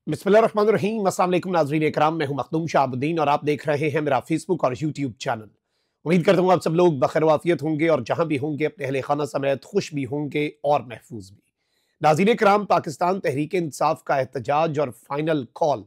बिस्मिल्लाहिर्रहमानिर्रहीम। अस्सलाम वालेकुम नाज़रीन इकराम, मैं हूं मखदूम शाहबुद्दीन और आप देख रहे हैं मेरा फेसबुक और यूट्यूब चैनल। उम्मीद करता हूं आप सब लोग बखैर वाफियत होंगे और जहां भी होंगे अपने अहले खाना समेत खुश भी होंगे और महफूज भी। नाज़रीन इकराम, पाकिस्तान तहरीक इंसाफ का एहतजाज और फाइनल कॉल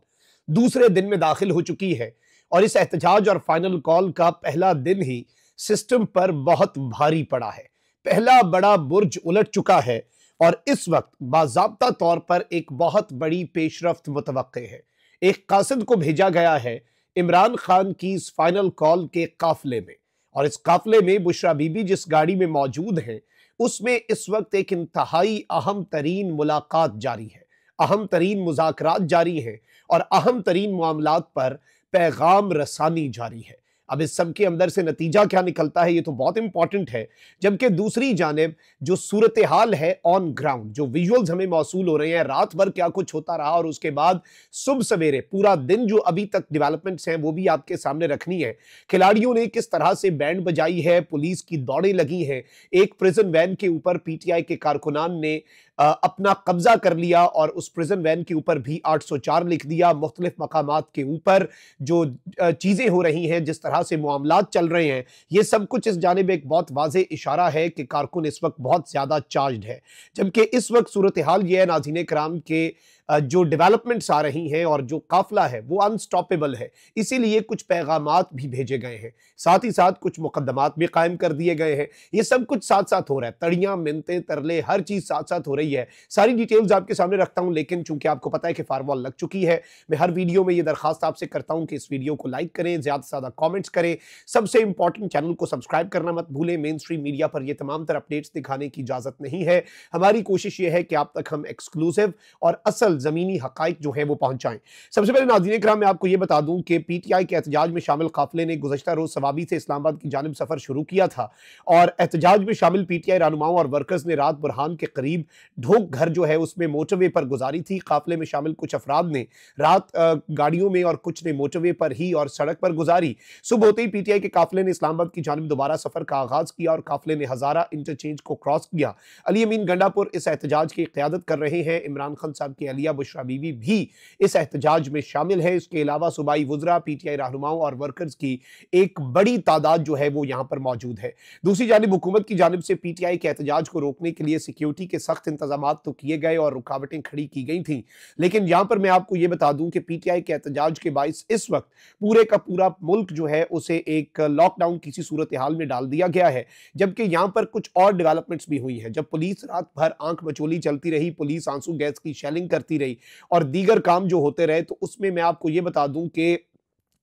दूसरे दिन में दाखिल हो चुकी है और इस एहतजाज और फाइनल कॉल का पहला दिन ही सिस्टम पर बहुत भारी पड़ा है। पहला बड़ा बुर्ज उलट चुका है और इस वक्त बाज़ाब्ता तौर पर एक बहुत बड़ी पेशरफ्त मुतवक्के है। एक कासिद को भेजा गया है इमरान खान की इस फाइनल कॉल के काफिले में, और इस काफिले में बुशरा बीबी जिस गाड़ी में मौजूद है उसमें इस वक्त एक इंतहाई अहम तरीन मुलाकात जारी है, अहम तरीन मुज़ाकरात जारी है और अहम तरीन मामलात पर पैगाम रसानी जारी है। अब इस सब के अंदर से नतीजा क्या निकलता है ये तो बहुत इंपॉर्टेंट है, जबकि दूसरी जानिब जो सूरत हाल है ऑन ग्राउंड, जो विजुअल्स हमें मौसूल हो रहे हैं, रात भर क्या कुछ होता रहा और उसके बाद सुबह सवेरे पूरा दिन जो अभी तक डेवलपमेंट्स हैं वो भी आपके सामने रखनी है। खिलाड़ियों ने किस तरह से बैंड बजाई है, पुलिस की दौड़ें लगी हैं, एक प्रिजन वैन के ऊपर पीटीआई के कारकुनान ने अपना कब्जा कर लिया और उस प्रिजन वैन के ऊपर भी 804 लिख दिया। मुख्तलिफ मकामात के ऊपर जो चीजें हो रही हैं, जिस तरह से मामलात चल रहे हैं, ये सब कुछ इस जानिब एक बहुत वाज़ेह इशारा है कि कारकुन इस वक्त बहुत ज्यादा चार्ज्ड है। जबकि इस वक्त सूरत हाल ये है नाज़रीन कराम के जो डेवलपमेंट्स आ रही हैं और जो काफिला है वो अनस्टॉपेबल है, इसीलिए कुछ पैगामात भी भेजे गए हैं, साथ ही साथ कुछ मुकदमात भी कायम कर दिए गए हैं। ये सब कुछ साथ साथ हो रहा है, तड़ियां मिन्नतें तरले हर चीज साथ साथ हो रही है। सारी डिटेल्स आपके सामने रखता हूं, लेकिन चूंकि आपको पता है कि फायरवॉल लग चुकी है, मैं हर वीडियो में ये दरखास्त आपसे करता हूं कि इस वीडियो को लाइक करें, ज्यादा से ज्यादा कॉमेंट्स करें, सबसे इंपॉर्टेंट चैनल को सब्सक्राइब करना मत भूलें। मेन स्ट्रीम मीडिया पर यह तमाम तरह अपडेट्स दिखाने की इजाजत नहीं है। हमारी कोशिश यह है कि आप तक हम एक्सक्लूसिव और असल जमीनी हकाइक जो है वो पहुंचाएं। सबसे पहले नाज़रीन इकराम मैं आपको ये बता दूं कि पीटीआई के एहतजाज में शामिल काफिले ने गुज़श्ता रोज सवाबी से इस्लामाबाद की जानिब सफर शुरू किया था और एहतजाज में शामिल पीटीआई रहनुमाओं और वर्कर्स ने रात बुरहान के करीब ढोक घर जो है उसमें मोटरवे पर गुजारी थी। काफिले में शामिल कुछ अफराद ने रात गाड़ियों में और कुछ ने मोटरवे पर ही और सड़क पर गुजारी। सुबह होते ही पीटीआई के काफिले ने इस्लामाबाद की जानिब दोबारा सफर का आगाज किया और काफिले ने हजारा इंटरचेंज को क्रॉस किया। अली अमीन गंडापुर इस एहतजाज की क़यादत कर रहे हैं। इमरान खान साहब की अहलिया बुशरा बीबी भी इस एहतजाज में शामिल है। इसके अलावा सूबाई वुज़रा, पीटीआई रहनुमाओं और वर्कर्स की एक बड़ी तादाद जो है वो यहां पर मौजूद है। दूसरी जानिब हुकूमत की जानिब से पीटीआई के एहतजाज को रोकने के लिए सिक्योरिटी के सख्त इंतजामात तो किए गए और रुकावटें खड़ी की गई थी, लेकिन यहां पर मैं आपको यह बता दूं कि पीटीआई के एहतजाज के बाइस इस वक्त पूरे का पूरा मुल्क जो है उसे एक लॉकडाउन की सूरत हाल में डाल दिया गया है। जबकि यहां पर कुछ और डेवलपमेंट्स भी हुई हैं। जब पुलिस रात भर आंख मचोली चलती रही, पुलिस आंसू गैस की शेलिंग करती रही और दीगर काम जो होते रहे, तो उसमें मैं आपको यह बता दूं कि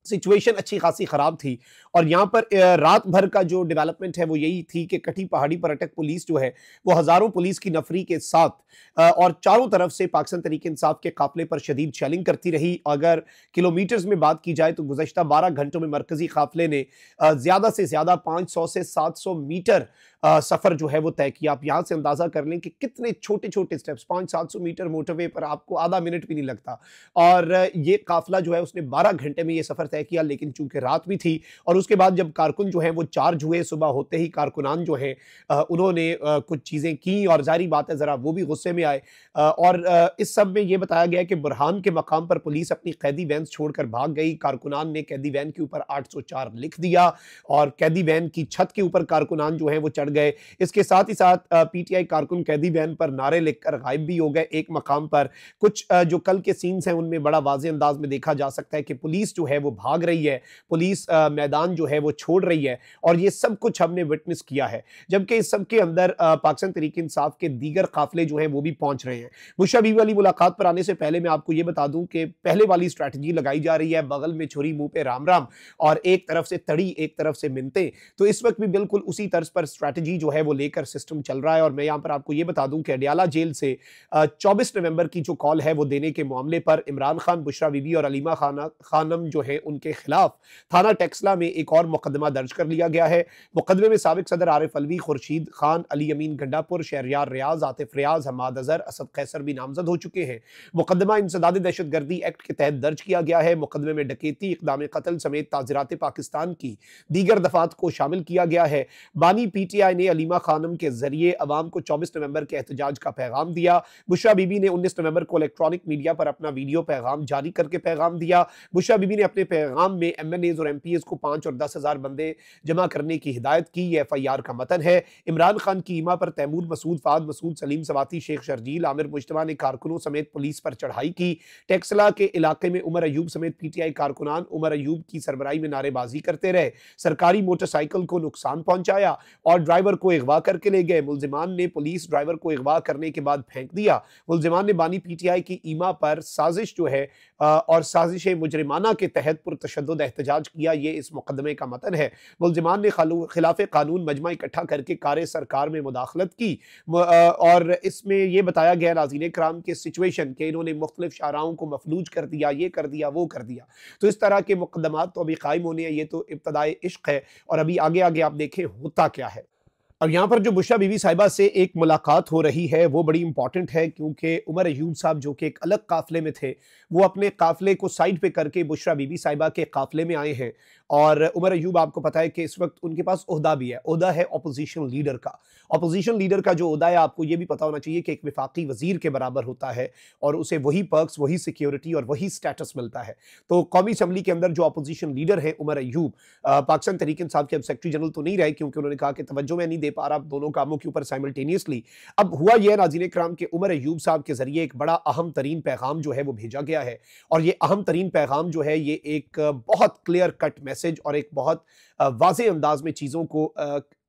सिचुएशन अच्छी खासी खराब थी। और यहाँ पर रात भर का जो डेवलपमेंट है वो यही थी कि कटी पहाड़ी पर अटक पुलिस जो है वो हजारों पुलिस की नफरी के साथ और चारों तरफ से पाकिस्तान तहरीक इंसाफ के काफिले पर शदीद शेलिंग करती रही। अगर किलोमीटर्स में बात की जाए तो गुज़श्ता 12 घंटों में मरकजी काफिले ने ज्यादा से ज्यादा 500 से 700 मीटर सफर जो है वो तय किया। आप यहाँ से अंदाजा कर लें कि कितने छोटे छोटे स्टेप्स, 500-700 मीटर मोटरवे पर आपको आधा मिनट भी नहीं लगता। और ये काफिला जो है उसने 12 घंटे में ये सफर तय किया, लेकिन चूंकि रात भी थी और उसके बाद जब कारकुन जो है वो चार्ज हुए, सुबह होते ही कारकुनान जो है उन्होंने कुछ चीजें की और जारी बात है जरा वो भी गुस्से में आए। और इस सब में ये बताया गया कि बुरहान के मकाम पर पुलिस अपनी कैदी वैन छोड़कर भाग गई। कारकुनान ने कैदी वैन के ऊपर 804 लिख दिया और कैदी वैन की छत के ऊपर कारकुनान जो है वो चढ़ गए। इसके साथ ही साथ पीटीआई कारकुन कैदी वैन पर नारे लिखकर गायब भी हो गए। एक मकाम पर कुछ जो कल के सीन्स हैं उनमें बड़ा वाज़े अंदाज में देखा जा सकता है कि पुलिस जो है वो भाग रही है, पुलिस मैदान जो है वो छोड़ रही है और ये सब कुछ हमने विटनेस किया है। जबकि इस सब के अंदर पाकिस्तान तहरीक इंसाफ के दीगर काफिले जो हैं वो भी पहुंच रहे हैं। बुशरा बीबी वाली मुलाकात पर आने से पहले मैं आपको ये बता दूं कि पहले वाली स्ट्रैटेजी लगाई जा रही है, बगल में छुरी मुंह पे राम राम, और एक तरफ से तड़ी एक तरफ से मिन्नतें। तो इस वक्त भी बिल्कुल उसी तर्ज पर स्ट्रैटेजी जो है वो लेकर सिस्टम चल रहा है। और मैं यहां पर आपको ये बता दूं कि अडियाला जेल से 24 नवंबर की जो कॉल है वो देने के मामले पर इमरान खान, बुशरा बीबी और अलीमा खानम जो है उनके खिलाफ थाना टेक्सला में एक और मुकदमा दर्ज कर लिया गया है। मुकदमे में साबिक सदर आरिफ अलवी, खुर्शीद खान, अली अमीन गंडापुर, शहरयार रियाज, आतिफ रियाज, हमाद अजहर, असद कैसर भी नामजद हो चुके हैं। मुकदमा इंसदाद दहशतगर्दी एक्ट के तहत दर्ज किया गया है। मुकदमे में डकैती, इक़दाम कत्ल समेत ताज़ीरात पाकिस्तान की दीगर दफात को शामिल किया गया है। बानी पीटीआई पीटीआई ने अलीमा खानम के जरिए अवाम को 24 नवंबर के एहतजाज का पैगाम दिया। बुशरा बीबी ने 19 नवंबर को इलेक्ट्रॉनिक मीडिया पर अपना वीडियो पैगाम जारी करके पैगाम दिया। बुशरा बीबी ने अपने पैगाम में एमएनएज और एमपीएस को 5 और 10,000 बंदे जमा करने की हिदायत की। यह एफआईआर का मतन है। इमरान खान की ईमा पर तैमूर मसूद, फाद मसूद, सलीम सवाती, शेख शर्जील, आमिर मुश्तबा ने कारकुनों समेत पुलिस पर चढ़ाई की। टेक्सला के इलाके में उमर अयूब समेत पीटीआई कारकुनान उमर अयूब की सरबराही में नारेबाजी करते रहे। सरकारी मोटरसाइकिल को नुकसान पहुंचाया और ड्राइवर को अगवा करके ले गए। मुलजिमान ने पुलिस ड्राइवर को अगवा करने के बाद फेंक दिया। मुलजिमान ने बानी पीटीआई की ईमा पर साजिश जो है और साजिश मुजरिमाना के तहत पुरतशद्दुद एहतजाज किया। ये इस मुकदमे का मतन है। मुलजिमान ने खिलाफ कानून मजमा इकट्ठा करके कार सरकार में मुदाखलत की और इसमें यह बताया गया नाज़रीन इकराम के सिचुएशन के इन्होंने मुख्तलिफ शाहराओं को मफलूज कर दिया, ये कर दिया, वो कर दिया। तो इस तरह के मुकदमात तो अभी कायम होने हैं। ये तो इब्तदाए इश्क है और अभी आगे आगे आप देखें होता क्या है। अब यहाँ पर जो बुशरा बीबी साहिबा से एक मुलाकात हो रही है वो बड़ी इंपॉर्टेंट है, क्योंकि उमर अयूब साहब जो कि एक अलग काफिले में थे वो अपने काफिले को साइड पे करके बुशरा बीबी साहिबा के काफिले में आए हैं। और उमर अयूब आपको पता है कि इस वक्त उनके पास ओहदा भी है, ओहदा है अपोजिशन लीडर का। अपोजिशन लीडर का जो ओहदा है आपको ये भी पता होना चाहिए कि एक वफाकी वजीर के बराबर होता है और उसे वही पर्क्स, वही सिक्योरिटी और वही स्टेटस मिलता है। तो कौमी असम्बली के अंदर जो अपोजिशन लीडर है उमर अयूब, पाकिस्तान तहरीक इंसाफ के अब सेक्रेटरी जनरल तो नहीं रहे, क्योंकि उन्होंने कहा कि तवज्जो मैं नहीं दे पा रहा दोनों कामों के ऊपर साइमल्टेनियसली। अब हुआ यह नाज़रीन इकराम के उमर अयूब साहब के जरिए एक बड़ा अहम तरीन पैगाम जो है वो भेजा गया है। और ये अहम तरीन पैगाम जो है ये एक बहुत क्लियर कट मैसेज और एक बहुत वाज़े अंदाज में चीज़ों को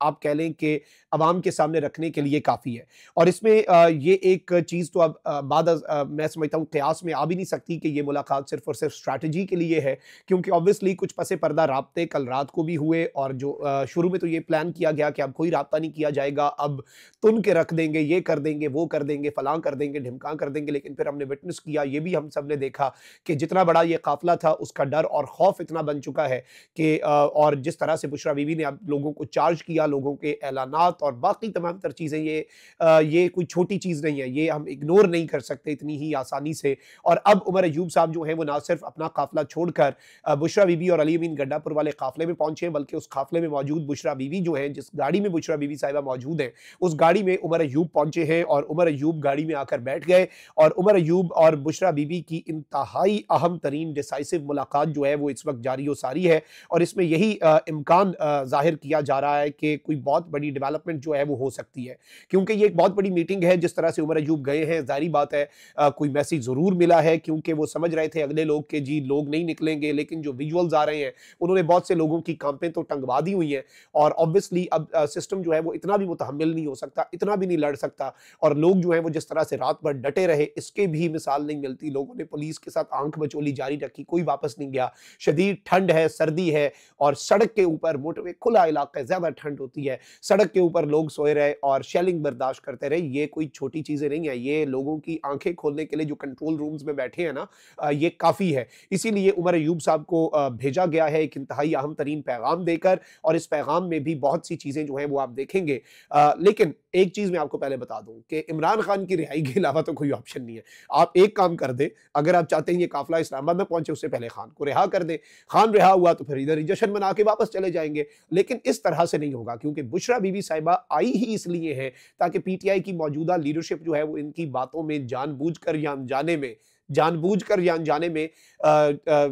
आप कह लें कि अवाम के सामने रखने के लिए काफ़ी है। और इसमें ये एक चीज़ तो अब मैं समझता हूँ क़यास में आ भी नहीं सकती कि ये मुलाकात सिर्फ और सिर्फ स्ट्रैटेजी के लिए है, क्योंकि ऑब्वियसली कुछ पसे पर्दा राब्ते कल रात को भी हुए और जो शुरू में तो ये प्लान किया गया कि अब कोई राब्ता नहीं किया जाएगा, अब तुन के रख देंगे, ये कर देंगे, वो कर देंगे, फलां कर देंगे, ढिमकां कर देंगे। लेकिन फिर हमने विटनेस किया, ये भी हम सब ने देखा कि जितना बड़ा ये काफिला था उसका डर और खौफ इतना बन चुका है कि और जिस तरह से बुशरा बीबी ने अब लोगों को चार्ज किया, लोगों के ऐलानात और बाकी तमाम तर चीज़ें, ये कोई छोटी चीज़ नहीं है, ये हम इग्नोर नहीं कर सकते इतनी ही आसानी से। और अब उमर अयूब साहब जो है वो ना सिर्फ अपना काफिला छोड़कर बुशरा बीबी और अली अमीन गड्डापुर वाले काफिले में पहुंचे, बल्कि उस काफिले में मौजूद बुशरा बीबी जो है, जिस गाड़ी में बुशरा बीबी साहिबा मौजूद है, उस गाड़ी में उमर अयूब पहुंचे हैं और उमर अयूब गाड़ी में आकर बैठ गए। और उमर अयूब और बुशरा बीबी की इंतहाई अहम तरीन डिसाइसिव मुलाकात जो है वो इस वक्त जारी हो सारी है। और इसमें यही इम्कान जाहिर किया जा रहा है कि कोई बहुत बड़ी डेवलपमेंट जो है वो हो सकती है, क्योंकि ये एक बहुत बड़ी मीटिंग है। जिस तरह से उमर अयूब गए हैं, जाहिर बात है कोई मैसेज जरूर मिला है, क्योंकि वो समझ रहे थे अगले लोग के जी लोग नहीं निकलेंगे, लेकिन जो विजुअल्स आ रहे हैं उन्होंने बहुत से लोगों की कांपें तो टंगवा दी हुई हैं। और ऑब्वियसली अब सिस्टम जो है वो इतना भी मुतहम्मिल नहीं हो सकता, इतना भी नहीं लड़ सकता। और लोग जो है वो जिस तरह से रात भर डटे रहे, इसके भी मिसाल नहीं मिलती। लोगों ने पुलिस के साथ आंख बचोली जारी रखी, कोई वापस नहीं गया। शदीद ठंड है, सर्दी है और सड़क के ऊपर, मोटरवे खुला इलाका है, ज्यादा ठंड होती है, सड़क के ऊपर लोग सोए रहे और शेलिंग बर्दाश्त करते रहे। ये कोई छोटी चीजें नहीं है, ये लोगों की आंखें खोलने के लिए जो कंट्रोल रूम्स में बैठे हैं ना, ये काफी है। इसीलिए उमर अयूब साहब को भेजा गया है एक इंतहाई अहम तरीन पैगाम देकर, और इस पैगाम में भी बहुत सी चीजें जो है वो आप देखेंगे। लेकिन एक चीज मैं आपको पहले बता दूं कि इमरान खान की रिहाई के अलावा तो कोई ऑप्शन नहीं है। आप एक काम कर दे, अगर आप चाहते हैं ये काफिला इस्लामाबाद में पहुंचे उससे पहले खान को रिहा कर दे। खान रिहा हुआ तो फिर इधर ही जश्न मना के वापस चले जाएंगे। लेकिन इस तरह से नहीं होगा, क्योंकि बुशरा बीबी साहिबा आई ही इसलिए है ताकि पीटीआई की मौजूदा लीडरशिप जो है वो इनकी बातों में जानबूझकर या अनजाने में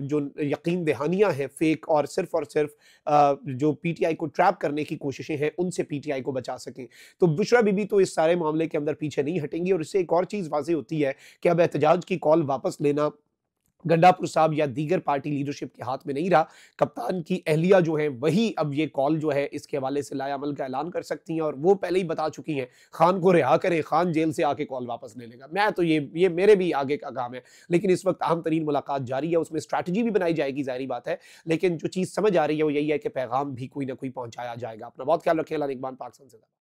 जो यकीन दहानियां हैं फेक, और सिर्फ जो पीटीआई को ट्रैप करने की कोशिशें हैं उनसे पीटीआई को बचा सकें। तो बुशरा बीबी तो इस सारे मामले के अंदर पीछे नहीं हटेंगी। और इससे एक और चीज वाज़ेह होती है कि अब एहतजाज की कॉल वापस लेना गंडापुर साहब या दीगर पार्टी लीडरशिप के हाथ में नहीं रहा। कप्तान की अहलिया जो है वही अब ये कॉल जो है इसके हवाले से लायामल का ऐलान कर सकती हैं, और वो पहले ही बता चुकी हैं खान को रिहा करें, खान जेल से आके कॉल वापस ले लेगा। मैं तो ये मेरे भी आगे का काम है। लेकिन इस वक्त अहम तरीन मुलाकात जारी है, उसमें स्ट्रैटेजी भी बनाई जाएगी, जाहिर बात है। लेकिन जो चीज़ समझ आ रही है वो यही है कि पैगाम भी कोई ना कोई पहुंचाया जाएगा। अपना बहुत ख्याल रखें। अल्लाह निगहबान। पाकिस्तान से।